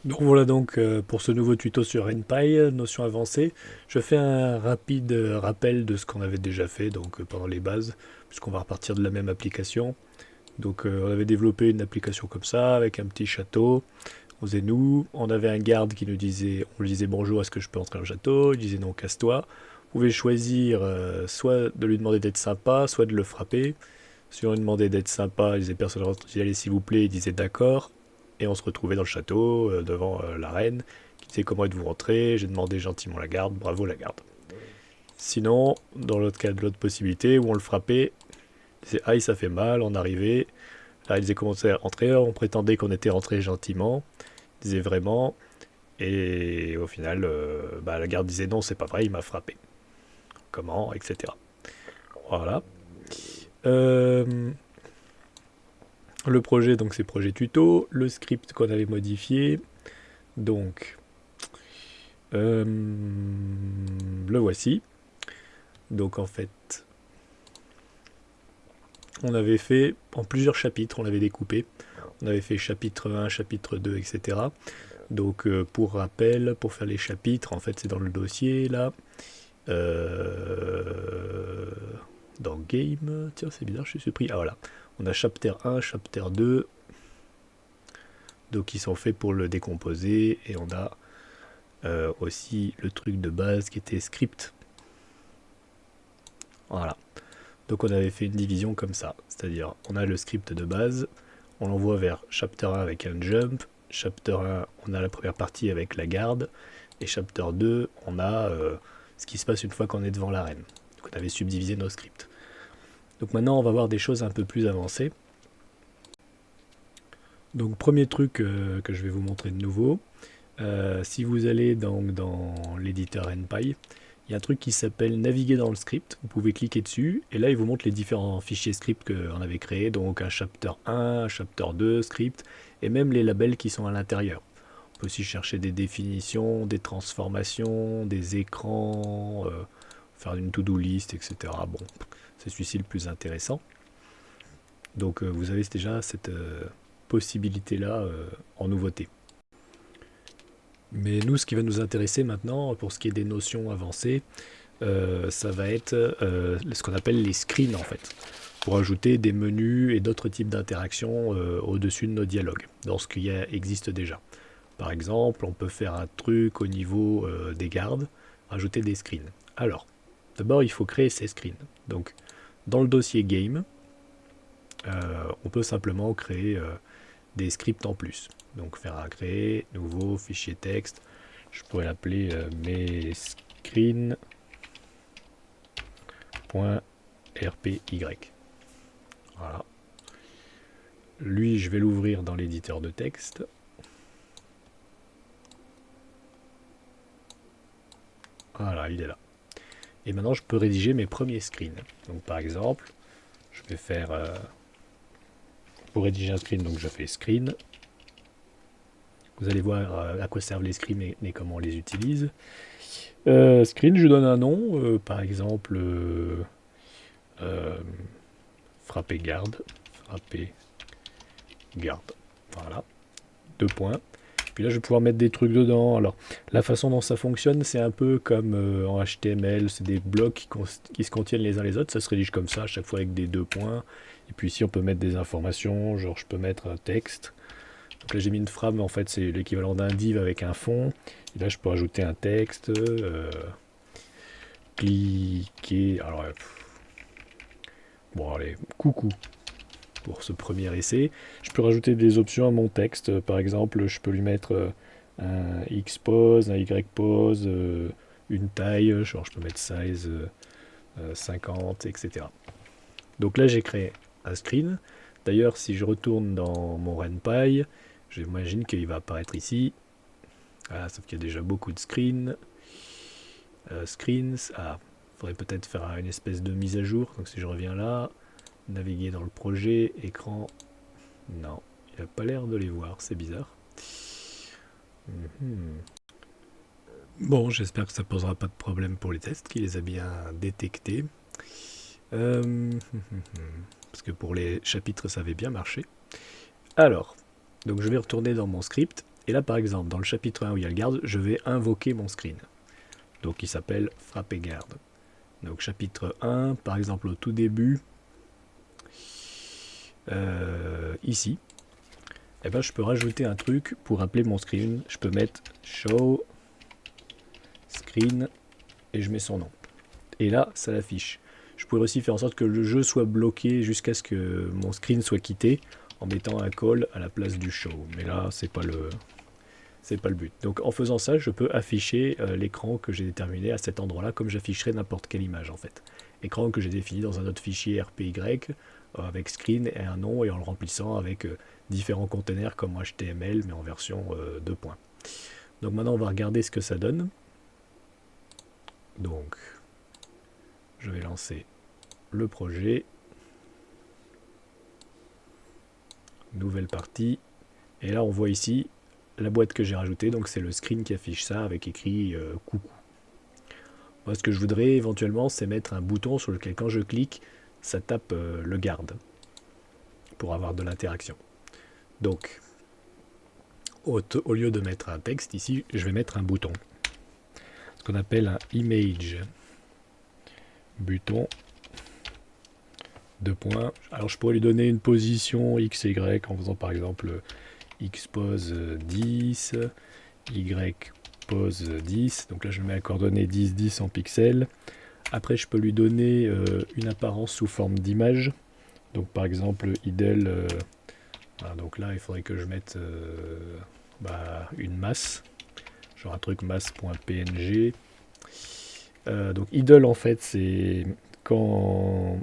Donc voilà donc pour ce nouveau tuto sur NPy, notion avancée, je fais un rapide rappel de ce qu'on avait déjà fait donc pendant les bases, puisqu'on va repartir de la même application. Donc on avait développé une application comme ça, avec un petit château, on faisait nous, on avait un garde qui nous disait, on lui disait bonjour, est-ce que je peux entrer dans le château? Il disait non, casse-toi. Vous pouvez choisir soit de lui demander d'être sympa, soit de le frapper. Si on lui demandait d'être sympa, il disait personne rentre, il disait allez s'il vous plaît, il disait d'accord. Et on se retrouvait dans le château, devant la reine, qui disait comment êtes-vous rentré, j'ai demandé gentiment la garde, bravo la garde. Sinon, dans l'autre cas, de l'autre possibilité, où on le frappait, il disait aïe ça fait mal, on arrivait. Là il disait comment c'est rentré, on prétendait qu'on était rentré gentiment, il disait vraiment, et au final, la garde disait non c'est pas vrai, il m'a frappé. Comment, etc. Voilà. Euh, le projet, donc c'est projet tuto, le script qu'on avait modifié, donc Euh, le voici. Donc en fait, on avait fait en plusieurs chapitres, on l'avait découpé. On avait fait chapitre 1, chapitre 2, etc. Donc pour rappel, pour faire les chapitres, en fait c'est dans le dossier là. Euh, dans Game, tiens c'est bizarre, je suis surpris. Ah voilà, on a chapter 1, chapter 2, donc qui sont faits pour le décomposer. Et on a aussi le truc de base qui était script. Voilà. Donc on avait fait une division comme ça, c'est-à-dire on a le script de base, on l'envoie vers chapter 1 avec un jump, chapter 1 on a la première partie avec la garde, et chapter 2 on a ce qui se passe une fois qu'on est devant l'arène. Donc on avait subdivisé nos scripts. Donc maintenant on va voir des choses un peu plus avancées. Donc premier truc que je vais vous montrer de nouveau, si vous allez dans l'éditeur NPy, il y a un truc qui s'appelle naviguer dans le script. Vous pouvez cliquer dessus et là il vous montre les différents fichiers script qu'on avait créés. Donc un chapter 1, un chapter 2 script et même les labels qui sont à l'intérieur. On peut aussi chercher des définitions, des transformations, des écrans, faire une to-do list, etc. Bon, c'est celui-ci le plus intéressant. Donc vous avez déjà cette possibilité-là en nouveauté. Mais nous, ce qui va nous intéresser maintenant, pour ce qui est des notions avancées, ça va être ce qu'on appelle les screens en fait, pour ajouter des menus et d'autres types d'interactions au-dessus de nos dialogues, dans ce qui existe déjà. Par exemple, on peut faire un truc au niveau des gardes, ajouter des screens. Alors, d'abord, il faut créer ces screens. Donc, dans le dossier game, on peut simplement créer des scripts en plus. Donc faire un créer, nouveau fichier texte. Je pourrais l'appeler mes screen.rpy. Voilà. Lui, je vais l'ouvrir dans l'éditeur de texte. Voilà, il est là. Et maintenant, je peux rédiger mes premiers screens. Donc par exemple, je vais faire... pour rédiger un screen, donc je fais screen. Vous allez voir à quoi servent les screens et comment on les utilise. Screen, je donne un nom, par exemple frapper garde, frapper garde. Voilà, deux points. Puis là, je vais pouvoir mettre des trucs dedans. Alors, la façon dont ça fonctionne, c'est un peu comme en HTML, c'est des blocs qui se contiennent les uns les autres. Ça se rédige comme ça, à chaque fois avec des deux points. Et puis ici, on peut mettre des informations, genre je peux mettre un texte. Donc là, j'ai mis une frame, en fait, c'est l'équivalent d'un div avec un fond. Et là, je peux ajouter un texte, cliquer. Alors, bon, allez, coucou pour ce premier essai. Je peux rajouter des options à mon texte. Par exemple, je peux lui mettre un X pose, un Y pose, une taille, genre je peux mettre size 50, etc. Donc là, j'ai créé un screen. D'ailleurs, si je retourne dans mon RenPy, j'imagine qu'il va apparaître ici. Voilà, sauf qu'il y a déjà beaucoup de screens. Screens. Ah, il faudrait peut-être faire une espèce de mise à jour. Donc si je reviens là, naviguer dans le projet, écran. Non, il n'a pas l'air de les voir, c'est bizarre. Mhm. Bon, j'espère que ça posera pas de problème pour les tests, qu'il les a bien détectés. Parce que pour les chapitres, ça avait bien marché. Alors, donc je vais retourner dans mon script Et là, par exemple, dans le chapitre 1 où il y a le garde, je vais invoquer mon screen. Donc, il s'appelle frapper garde. Donc, chapitre 1, par exemple, au tout début, ici, eh ben, je peux rajouter un truc pour appeler mon screen. Je peux mettre show screen et je mets son nom. Et là, ça l'affiche. Je pourrais aussi faire en sorte que le jeu soit bloqué jusqu'à ce que mon screen soit quitté en mettant un call à la place du show. Mais là, c'est pas le but. Donc en faisant ça, je peux afficher l'écran que j'ai déterminé à cet endroit-là, comme j'afficherais n'importe quelle image en fait. Écran que j'ai défini dans un autre fichier RPY avec screen et un nom et en le remplissant avec différents containers comme HTML mais en version 2 points. Donc maintenant on va regarder ce que ça donne. Donc je vais lancer le projet. Nouvelle partie. Et là on voit ici la boîte que j'ai rajoutée, donc c'est le screen qui affiche ça avec écrit coucou. Moi ce que je voudrais éventuellement c'est mettre un bouton sur lequel quand je clique ça tape le garde pour avoir de l'interaction. Donc au lieu de mettre un texte ici, je vais mettre un bouton. Ce qu'on appelle un image bouton. Deux points. Alors je pourrais lui donner une position X, Y en faisant par exemple X pose 10, Y pose 10. Donc là je mets la coordonnée 10, 10 en pixels. Après je peux lui donner une apparence sous forme d'image. Donc par exemple idle. Voilà, donc là il faudrait que je mette une masse. Genre un truc masse.png. Donc idle en fait c'est quand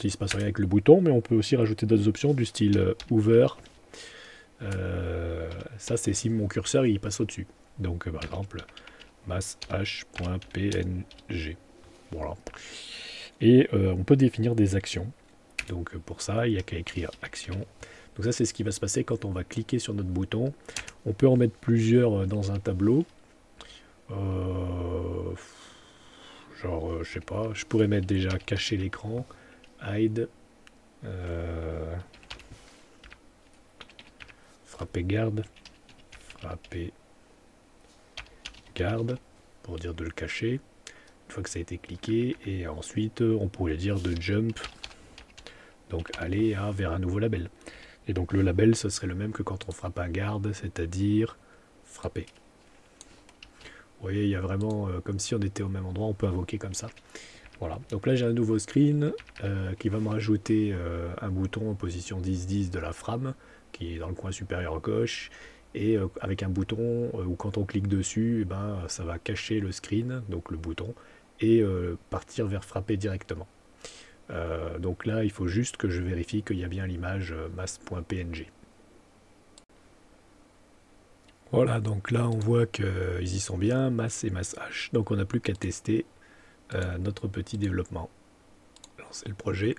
il se passe rien avec le bouton, mais on peut aussi rajouter d'autres options du style hover. Ça c'est si mon curseur il passe au-dessus. Donc par exemple masse h.png. Voilà. Et on peut définir des actions. Donc pour ça il n'y a qu'à écrire action. Donc ça c'est ce qui va se passer quand on va cliquer sur notre bouton. On peut en mettre plusieurs dans un tableau. Je sais pas, je pourrais mettre déjà cacher l'écran, hide, frapper garde, pour dire de le cacher, une fois que ça a été cliqué, et ensuite on pourrait dire de jump, donc aller vers un nouveau label. Et donc le label ce serait le même que quand on frappe un garde, c'est-à-dire frapper. Vous voyez, il y a vraiment, comme si on était au même endroit, on peut invoquer comme ça. Voilà, donc là j'ai un nouveau screen qui va me rajouter un bouton en position 10-10 de la frame, qui est dans le coin supérieur gauche, et avec un bouton où quand on clique dessus, eh ben, ça va cacher le screen, donc le bouton, et partir vers frapper directement. Donc là, il faut juste que je vérifie qu'il y a bien l'image masse.png. Voilà, donc là on voit qu'ils y sont bien, masse et masse h. Donc on n'a plus qu'à tester notre petit développement. Lancer le projet.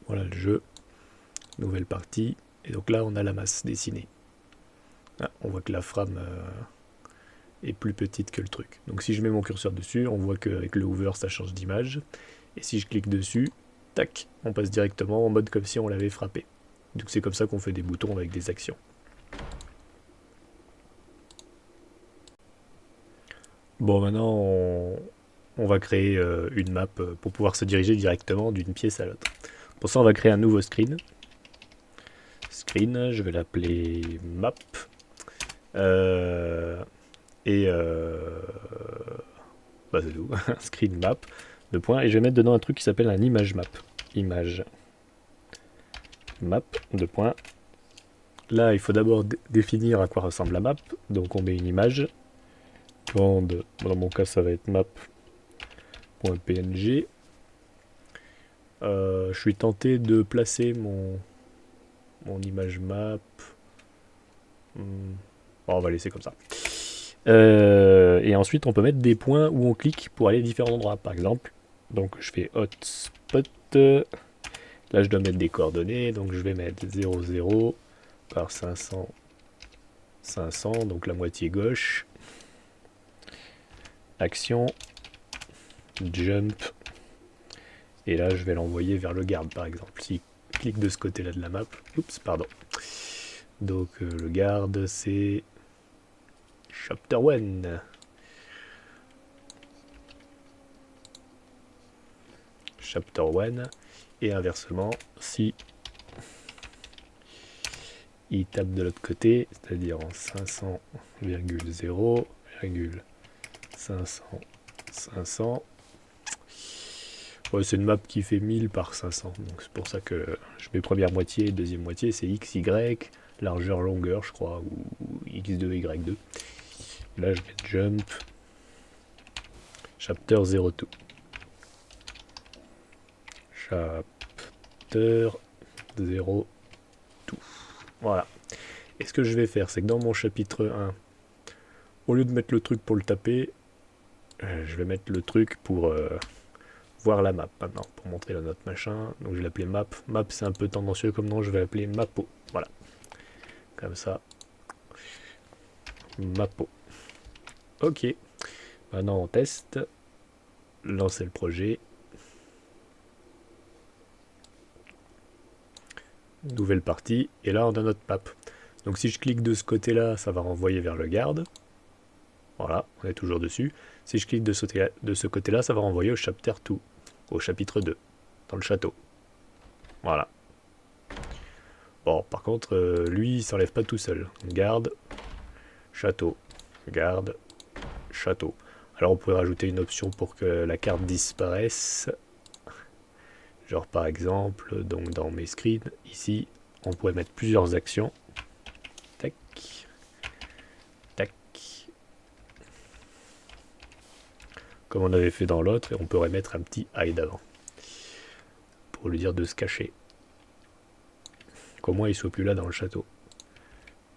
Voilà le jeu. Nouvelle partie. Et donc là on a la masse dessinée. Ah, on voit que la frame est plus petite que le truc. Donc si je mets mon curseur dessus, on voit qu'avec le hover ça change d'image. Et si je clique dessus, tac, on passe directement en mode comme si on l'avait frappé. Donc c'est comme ça qu'on fait des boutons avec des actions. Bon, maintenant on va créer une map pour pouvoir se diriger directement d'une pièce à l'autre. Pour ça on va créer un nouveau screen. Screen, je vais l'appeler map. C'est tout. Screen map. Deux points. Et je vais mettre dedans un truc qui s'appelle un image map. Image map. Deux points. Là il faut d'abord définir à quoi ressemble la map. Donc on met une image. Grande, dans mon cas ça va être map.png. Je suis tenté de placer mon image map. Bon, on va laisser comme ça. Et ensuite on peut mettre des points où on clique pour aller à différents endroits. Par exemple, donc je fais hotspot. Là je dois mettre des coordonnées. Donc je vais mettre 00 par 500. 500, donc la moitié gauche. Action. Jump. Et là je vais l'envoyer vers le garde par exemple. Si clique de ce côté-là de la map. Oups, pardon. Donc le garde, c'est Chapter 1. Chapter 1. Et inversement, si il tape de l'autre côté, c'est-à-dire en 500,0,500, ouais, c'est une map qui fait 1000 par 500, donc c'est pour ça que je mets première moitié, deuxième moitié, c'est x, y, largeur, longueur, je crois, ou x2, y2. Là, je mets jump, chapter 02. Chapter 02. Voilà. Et ce que je vais faire, c'est que dans mon chapitre 1, au lieu de mettre le truc pour le taper, je vais mettre le truc pour voir la map maintenant, pour montrer la note machin. Donc je vais l'appeler map. Map, c'est un peu tendancieux comme nom, je vais l'appeler mapo. Voilà. Comme ça. Mapo. Ok. Maintenant on teste. Lancer le projet. Nouvelle partie. Et là on a notre map. Donc si je clique de ce côté-là, ça va renvoyer vers le garde. Voilà, on est toujours dessus. Si je clique de ce côté-là, ça va renvoyer au chapter 2, au chapitre 2, dans le château. Voilà. Bon, par contre, lui, il s'enlève pas tout seul. Garde, château, garde, château. Alors on pourrait rajouter une option pour que la carte disparaisse. Genre par exemple, donc dans mes screens, ici, on pourrait mettre plusieurs actions. Tac, tac. Comme on avait fait dans l'autre, et on pourrait mettre un petit hide avant. Pour lui dire de se cacher. Qu'au moins il soit plus là dans le château.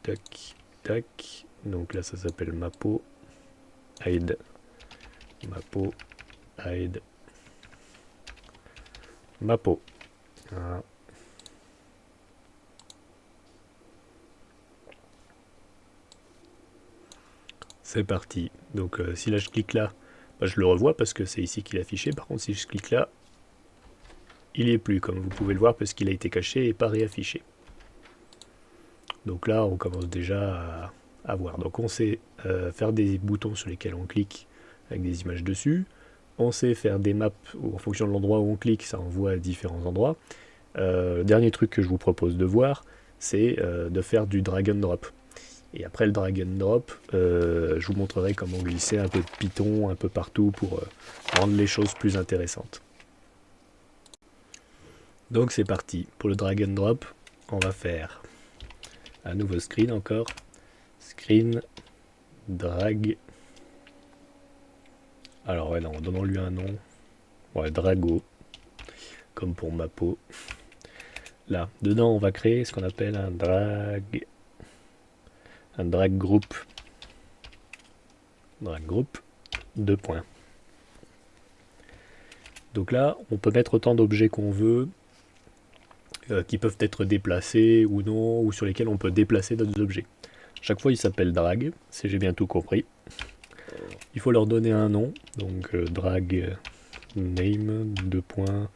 Tac, tac. Donc là ça s'appelle Mapo. Hide. Mapo. Hide. Mapo. Voilà. C'est parti. Donc si là je clique là, bah, je le revois parce que c'est ici qu'il est affiché. Par contre si je clique là, il n'y est plus comme vous pouvez le voir parce qu'il a été caché et pas réaffiché. Donc là on commence déjà à voir. Donc on sait faire des boutons sur lesquels on clique avec des images dessus. On sait faire des maps où en fonction de l'endroit où on clique, ça envoie à différents endroits. Le dernier truc que je vous propose de voir, c'est de faire du drag and drop. Et après le drag and drop, je vous montrerai comment glisser un peu de Python un peu partout pour rendre les choses plus intéressantes. Donc c'est parti. Pour le drag and drop, on va faire un nouveau screen encore. Screen, drag. Alors ouais, non, donnons-lui un nom. Ouais, Drago, comme pour Mapo. Là, dedans, on va créer ce qu'on appelle un drag group. Drag group, 2 points. Donc là, on peut mettre autant d'objets qu'on veut, qui peuvent être déplacés ou non, ou sur lesquels on peut déplacer d'autres objets. Chaque fois, il s'appelle drag, si j'ai bien tout compris. Il faut leur donner un nom, donc drag name, 2 points.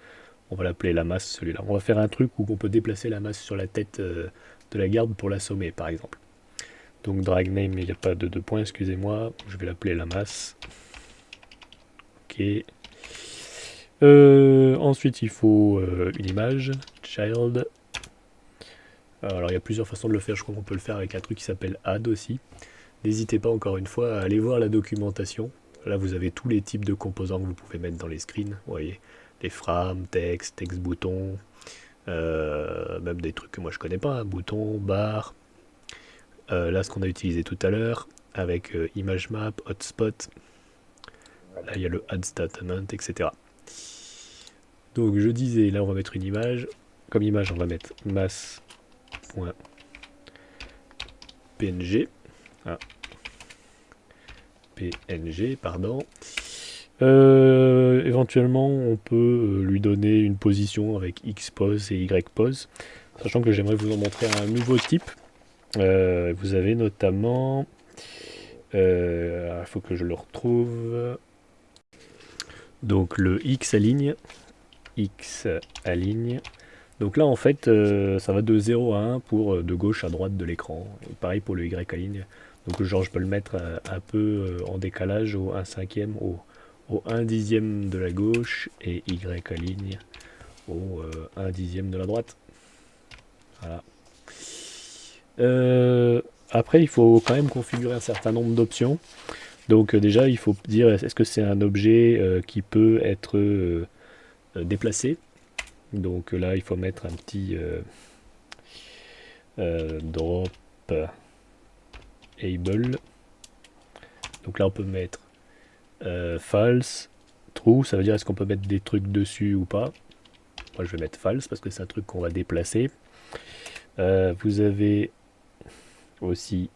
On va l'appeler la masse, celui-là. On va faire un truc où on peut déplacer la masse sur la tête de la garde pour l'assommer, par exemple. Donc drag name, il n'y a pas de 2 points, excusez-moi. Je vais l'appeler la masse. Ok. Ensuite, il faut une image, child. Alors, il y a plusieurs façons de le faire. Je crois qu'on peut le faire avec un truc qui s'appelle add aussi. N'hésitez pas, encore une fois, à aller voir la documentation. Là, vous avez tous les types de composants que vous pouvez mettre dans les screens. Vous voyez, les frames, texte, texte bouton, même des trucs que moi je connais pas, hein, bouton, barre. Là, ce qu'on a utilisé tout à l'heure avec image map, hotspot. Là, il y a le add statement, etc. Donc, je disais, là, on va mettre une image. Comme image, on va mettre mass.png. Ah. PNG, pardon. Éventuellement, on peut lui donner une position avec X pose et Y pose. Sachant que j'aimerais vous en montrer un nouveau type. Vous avez notamment... Il faut que je le retrouve. Donc le X aligne. X aligne. Donc là, en fait, ça va de 0 à 1 pour de gauche à droite de l'écran. Et pareil pour le Y aligne. Donc genre, je peux le mettre un peu en décalage au 1 cinquième, au 1 dixième de la gauche et Y aligne au 1 dixième de la droite. Voilà. Après, il faut quand même configurer un certain nombre d'options. Donc déjà, il faut dire est-ce que c'est un objet qui peut être déplacé. Donc là, il faut mettre un petit drop able. Donc là, on peut mettre false, true, ça veut dire est-ce qu'on peut mettre des trucs dessus ou pas. Moi, je vais mettre false parce que c'est un truc qu'on va déplacer. Vous avez aussi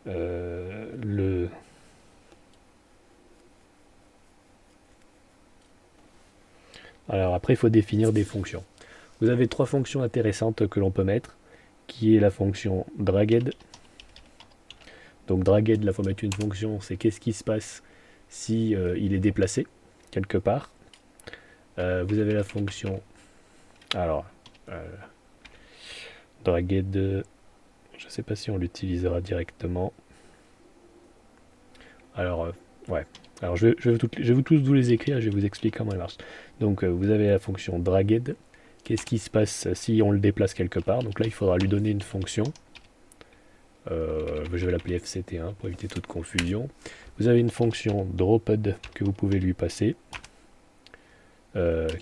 le... Alors après, il faut définir des fonctions. Vous avez trois fonctions intéressantes que l'on peut mettre, qui est la fonction dragged. Donc dragged, là, il faut mettre une fonction, c'est qu'est-ce qui se passe si il est déplacé quelque part. Vous avez la fonction... Alors, dragged, je ne sais pas si on l'utilisera directement. Alors, ouais. Alors, je vais vous tous vous les écrire, je vais vous expliquer comment elle marche. Donc, vous avez la fonction dragged. Qu'est-ce qui se passe si on le déplace quelque part? Donc là, il faudra lui donner une fonction. Je vais l'appeler fct1 pour éviter toute confusion. Vous avez une fonction dropped que vous pouvez lui passer,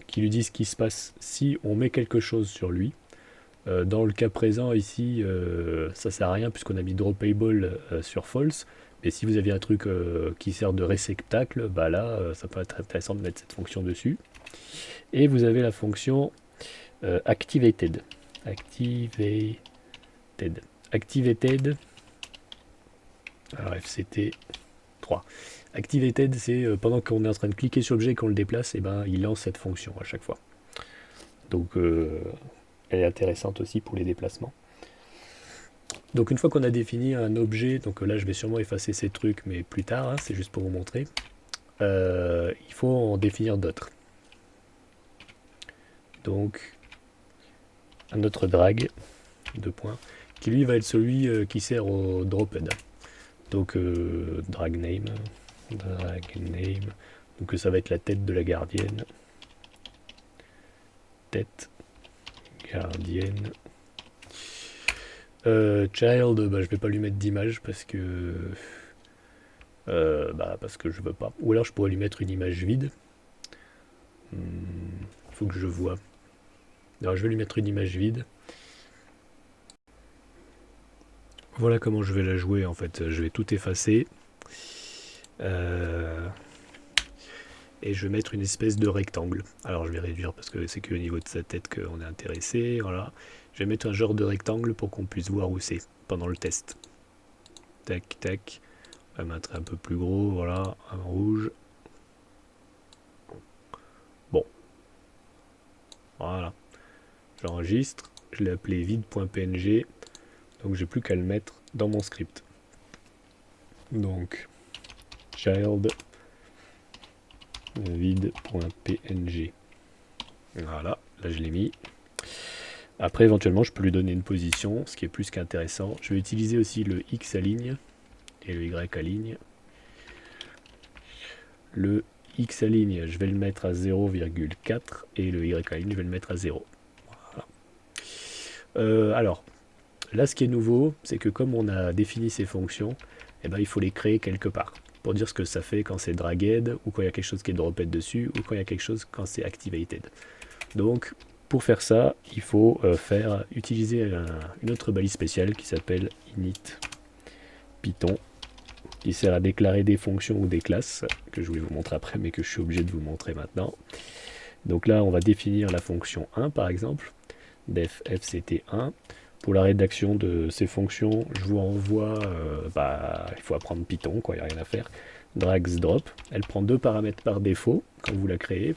qui lui dit ce qui se passe si on met quelque chose sur lui. Dans le cas présent ici, ça sert à rien puisqu'on a mis dropable sur false. Mais si vous aviez un truc qui sert de réceptacle, bah là, ça peut être intéressant de mettre cette fonction dessus. Et vous avez la fonction activated. Activated. Alors FCT 3. Activated, c'est pendant qu'on est en train de cliquer sur l'objet et qu'on le déplace, et ben il lance cette fonction à chaque fois. Donc elle est intéressante aussi pour les déplacements. Donc une fois qu'on a défini un objet, donc là je vais sûrement effacer ces trucs, mais plus tard, hein, c'est juste pour vous montrer, il faut en définir d'autres. Donc un autre drag, deux points, qui lui va être celui qui sert au dropped. Donc drag name, donc ça va être la tête de la gardienne. Tête, gardienne. Child, bah, je vais pas lui mettre d'image parce que je veux pas. Ou alors je pourrais lui mettre une image vide. Faut que je vois. Alors je vais lui mettre une image vide. Voilà comment je vais la jouer en fait. Je vais tout effacer. Et je vais mettre une espèce de rectangle. Alors je vais réduire parce que c'est qu'au niveau de sa tête qu'on est intéressé. Voilà. Je vais mettre un genre de rectangle pour qu'on puisse voir où c'est pendant le test. Tac, tac. On va mettre un peu plus gros, voilà, un rouge. Bon. Voilà. J'enregistre. Je l'ai appelé vide.png. Donc j'ai plus qu'à le mettre dans mon script. Donc, child vide.png. Voilà, là je l'ai mis. Après, éventuellement, je peux lui donner une position, ce qui est plus qu'intéressant. Je vais utiliser aussi le X aligne et le Y aligne. Le X aligne, je vais le mettre à 0,4 et le Y aligne, je vais le mettre à 0. Voilà. Alors, là, ce qui est nouveau, c'est que comme on a défini ces fonctions, eh ben, il faut les créer quelque part pour dire ce que ça fait quand c'est dragged, ou quand il y a quelque chose qui est dropped dessus, ou quand il y a quelque chose quand c'est activated. Donc, pour faire ça, il faut utiliser une autre balise spéciale qui s'appelle init Python, qui sert à déclarer des fonctions ou des classes, que je voulais vous montrer après, mais que je suis obligé de vous montrer maintenant. Donc là, on va définir la fonction 1, par exemple, def fct1. Pour la rédaction de ces fonctions, je vous renvoie, il faut apprendre Python, quoi, il n'y a rien à faire. Drags drop, elle prend deux paramètres par défaut quand vous la créez.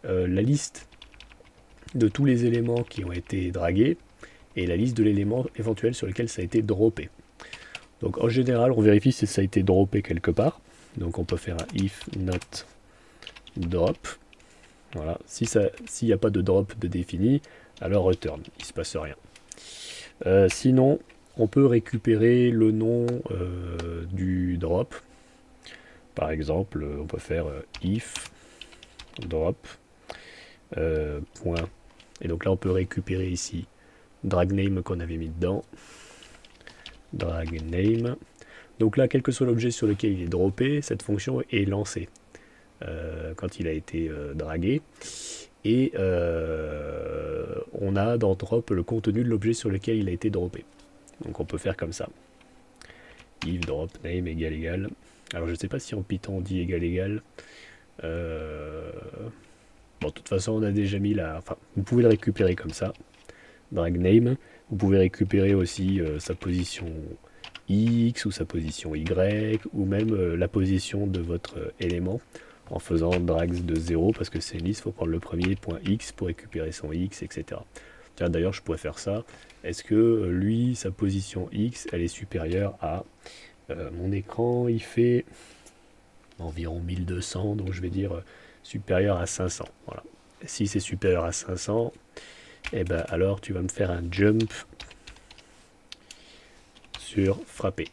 La liste de tous les éléments qui ont été dragués et la liste de l'élément éventuel sur lequel ça a été droppé. Donc en général, on vérifie si ça a été droppé quelque part. Donc on peut faire un if not drop. Voilà. S'il n'y a pas de drop de défini, alors return, il se passe rien. Sinon, on peut récupérer le nom du drop. Par exemple, on peut faire if drop point. Et donc là, on peut récupérer ici drag name qu'on avait mis dedans. Drag name. Donc là, quel que soit l'objet sur lequel il est droppé, cette fonction est lancée quand il a été dragué. Et on a dans drop le contenu de l'objet sur lequel il a été droppé. Donc on peut faire comme ça. If drop name égal. Alors je ne sais pas si en Python on dit égal. Bon, de toute façon, on a déjà mis la. Enfin, vous pouvez le récupérer comme ça. Drag name. Vous pouvez récupérer aussi sa position X ou sa position Y ou même la position de votre élément en faisant drags de 0 parce que c'est une liste, il faut prendre le premier point X pour récupérer son X, etc. Tiens, d'ailleurs, je pourrais faire ça. Est-ce que lui, sa position X, elle est supérieure à mon écran, il fait environ 1200, donc je vais dire supérieur à 500. Voilà. Si c'est supérieur à 500, et ben alors tu vas me faire un jump sur frapper.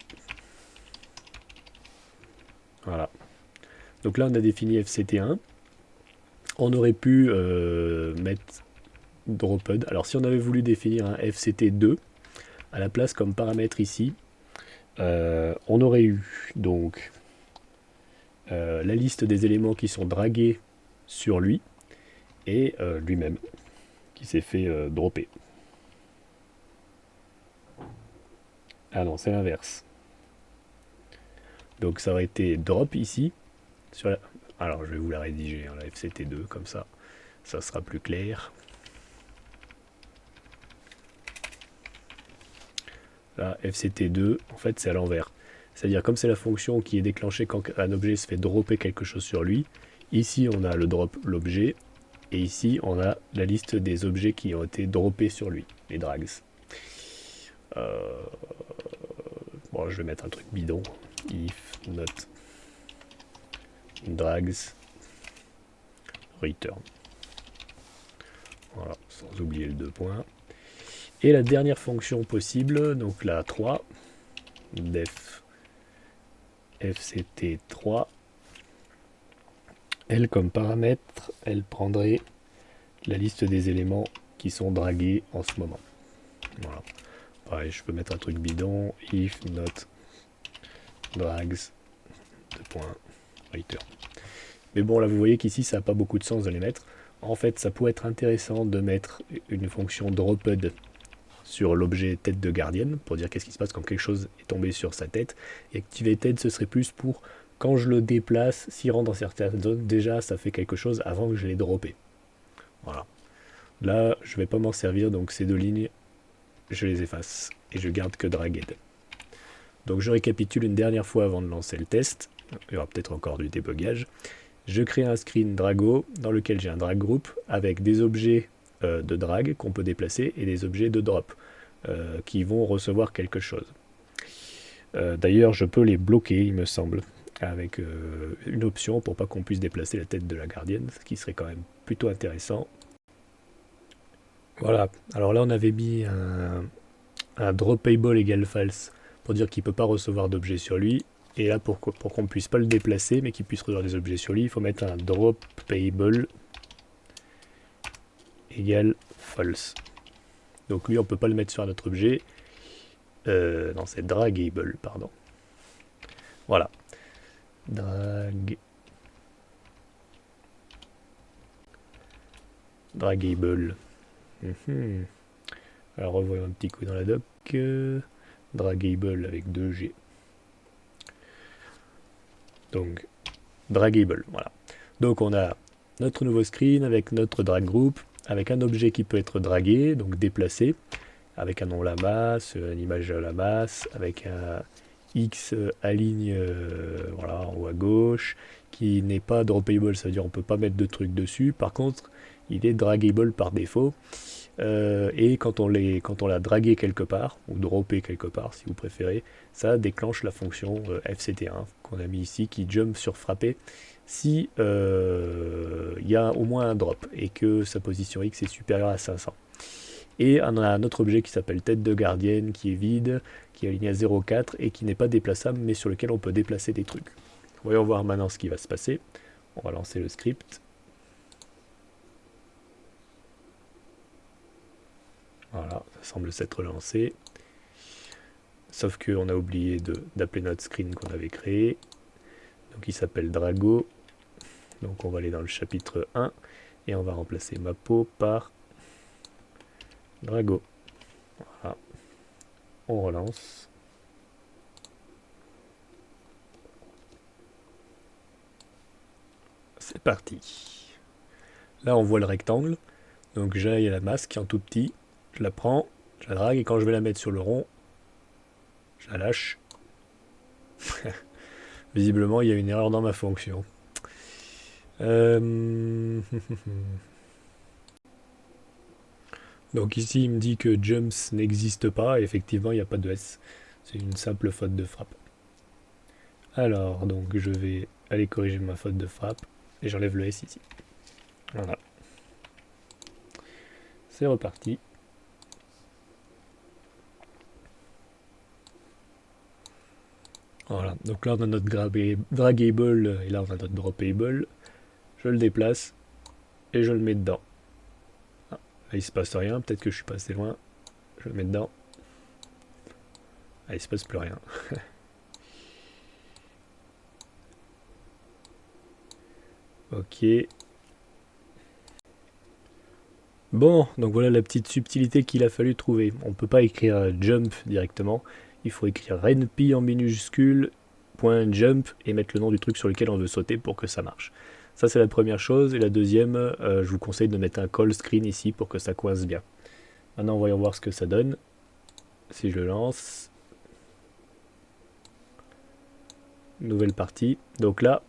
Voilà. Donc là, on a défini FCT1. On aurait pu mettre dropped. Alors si on avait voulu définir un FCT2 à la place comme paramètre ici, on aurait eu donc la liste des éléments qui sont dragués sur lui et lui-même qui s'est fait dropper. Ah non, c'est l'inverse. Donc ça aurait été drop ici. Sur la... Alors je vais vous la rédiger, hein, la FCT2, comme ça sera plus clair. La FCT2, en fait c'est à l'envers. C'est-à-dire comme c'est la fonction qui est déclenchée quand un objet se fait dropper quelque chose sur lui, ici on a le drop l'objet, et ici on a la liste des objets qui ont été droppés sur lui, les drags. Bon, je vais mettre un truc bidon. If not drags return. Voilà, sans oublier le 2 points. Et la dernière fonction possible, donc la 3, def fct3, elle comme paramètre, elle prendrait la liste des éléments qui sont dragués en ce moment. Voilà. Pareil, je peux mettre un truc bidon, if not drags, 2 points, return. Mais bon, là vous voyez qu'ici ça n'a pas beaucoup de sens de les mettre. En fait, ça pourrait être intéressant de mettre une fonction dropped sur l'objet tête de gardienne pour dire qu'est-ce qui se passe quand quelque chose est tombé sur sa tête. Et activer tête, ce serait plus pour quand je le déplace, s'il rentre dans certaines zones, déjà ça fait quelque chose avant que je l'ai droppé. Voilà. Là, je ne vais pas m'en servir, donc ces deux lignes, je les efface et je garde que dragged. Donc je récapitule une dernière fois avant de lancer le test. Il y aura peut-être encore du débogage. Je crée un screen Drago dans lequel j'ai un drag group avec des objets de drag qu'on peut déplacer et des objets de drop qui vont recevoir quelque chose. D'ailleurs, je peux les bloquer, il me semble, avec une option pour pas qu'on puisse déplacer la tête de la gardienne, ce qui serait quand même plutôt intéressant. Voilà, alors là on avait mis un dropable égale false pour dire qu'il ne peut pas recevoir d'objets sur lui. Et là, pour qu'on ne puisse pas le déplacer, mais qu'il puisse recevoir des objets sur lui, il faut mettre un dropable égale false. Donc lui, on ne peut pas le mettre sur un autre objet. Non, c'est dragable, pardon. Voilà. Dragable. Alors revoyons un petit coup dans la doc. Dragable avec 2G. Donc, dragable, voilà. Donc on a notre nouveau screen avec notre drag group, avec un objet qui peut être dragué, donc déplacé, avec un nom la masse, une image à la masse, avec un X aligne voilà, en haut à gauche, qui n'est pas droppable, ça veut dire on ne peut pas mettre de trucs dessus. Par contre, il est draggable par défaut. Et quand on l'a dragué quelque part, ou droppé quelque part si vous préférez, ça déclenche la fonction FCT1 qu'on a mis ici qui jump sur frapper si il y a au moins un drop et que sa position X est supérieure à 500. Et on a un autre objet qui s'appelle tête de gardienne, qui est vide, qui est aligné à 0,4 et qui n'est pas déplaçable, mais sur lequel on peut déplacer des trucs. Voyons voir maintenant ce qui va se passer. On va lancer le script. Voilà, ça semble s'être lancé. Sauf qu'on a oublié d'appeler notre screen qu'on avait créé. Donc il s'appelle Drago. Donc on va aller dans le chapitre 1 et on va remplacer Mapo par Drago. Voilà. On relance. C'est parti. Là on voit le rectangle. Donc j'ai la masse qui est en tout petit. Je la prends, je la drague et quand je vais la mettre sur le rond, je la lâche. Visiblement il y a une erreur dans ma fonction. Donc ici il me dit que jumps n'existe pas et effectivement il n'y a pas de S. C'est une simple faute de frappe. Alors donc je vais aller corriger ma faute de frappe et j'enlève le S ici. Voilà. C'est reparti. Voilà, donc là on a notre dragable et là on a notre dropable. Je le déplace et je le mets dedans. Ah, là il se passe rien, peut-être que je suis passé loin. Je le mets dedans. Ah, il se passe plus rien. Ok. Bon, donc voilà la petite subtilité qu'il a fallu trouver. On ne peut pas écrire jump directement. Il faut écrire renp en minuscule, point jump, et mettre le nom du truc sur lequel on veut sauter pour que ça marche. Ça c'est la première chose. Et la deuxième, je vous conseille de mettre un call screen ici pour que ça coince bien. Maintenant voyons voir ce que ça donne. Si je le lance. Nouvelle partie. Donc là,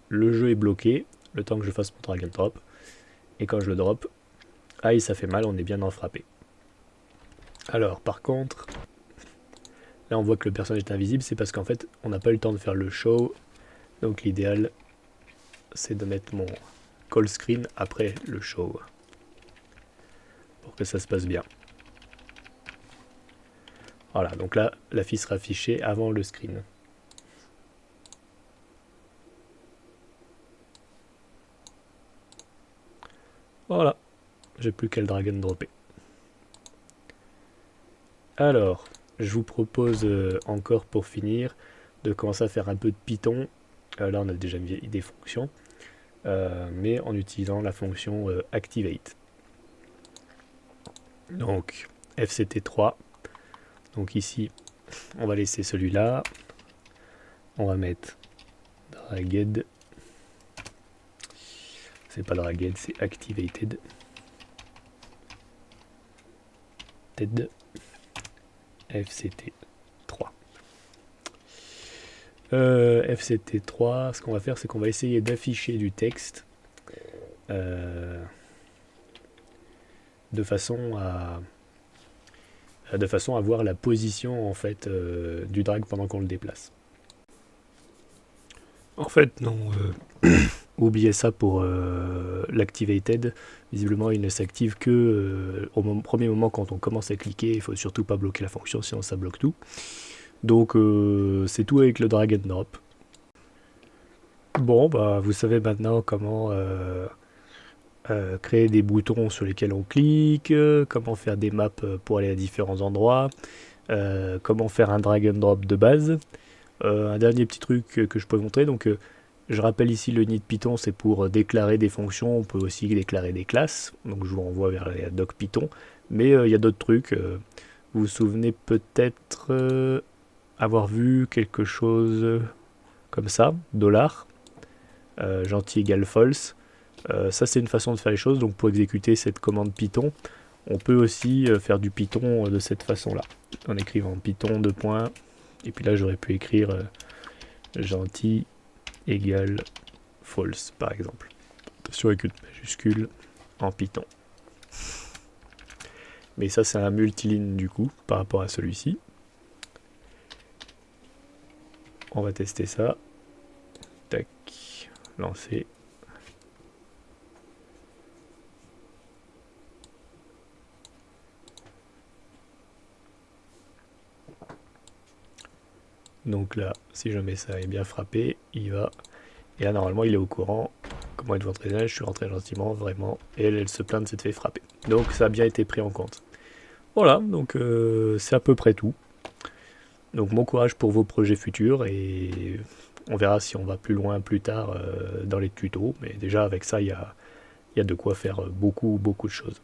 le jeu est bloqué, le temps que je fasse mon drag and drop. Et quand je le drop, aïe ça fait mal, on est bien en frappé. Alors par contre, là on voit que le personnage est invisible, c'est parce qu'en fait on n'a pas eu le temps de faire le show. Donc l'idéal c'est de mettre mon call screen après le show. Pour que ça se passe bien. Voilà, donc là la fille sera affichée avant le screen. Voilà, j'ai plus qu'à le drag and dropper. Alors, je vous propose encore pour finir de commencer à faire un peu de Python. Là on a déjà mis des fonctions, mais en utilisant la fonction activate. Donc fct3. Donc ici on va laisser celui-là. On va mettre dragged. C'est pas dragged, c'est activated. TED fct3. fct3, ce qu'on va faire, c'est qu'on va essayer d'afficher du texte de façon à voir la position en fait du drag pendant qu'on le déplace. En fait, non. Oubliez ça pour l'activated. Visiblement, il ne s'active que au premier moment quand on commence à cliquer. Il faut surtout pas bloquer la fonction, sinon ça bloque tout. Donc, c'est tout avec le drag and drop. Bon, bah, vous savez maintenant comment créer des boutons sur lesquels on clique, comment faire des maps pour aller à différents endroits, comment faire un drag and drop de base. Un dernier petit truc que je peux vous montrer, donc je rappelle ici le nid de Python, c'est pour déclarer des fonctions, on peut aussi déclarer des classes, donc je vous renvoie vers la doc Python, mais il y a d'autres trucs, vous vous souvenez peut-être avoir vu quelque chose comme ça, $, gentil égale false, ça c'est une façon de faire les choses, donc pour exécuter cette commande Python, on peut aussi faire du Python de cette façon là, en écrivant Python 2 points, et puis là j'aurais pu écrire gentil égale false par exemple. Attention avec une majuscule en Python. Mais ça c'est un multiligne du coup par rapport à celui-ci. On va tester ça. Tac, lancer. Donc là, si je mets ça et bien frappé, il va. Et là, normalement, il est au courant. Comment être votre je suis rentré gentiment, vraiment. Et elle se plaint de s'être fait frapper. Donc ça a bien été pris en compte. Voilà, donc c'est à peu près tout. Donc bon courage pour vos projets futurs et on verra si on va plus loin plus tard dans les tutos. Mais déjà avec ça, il y a de quoi faire beaucoup, beaucoup de choses.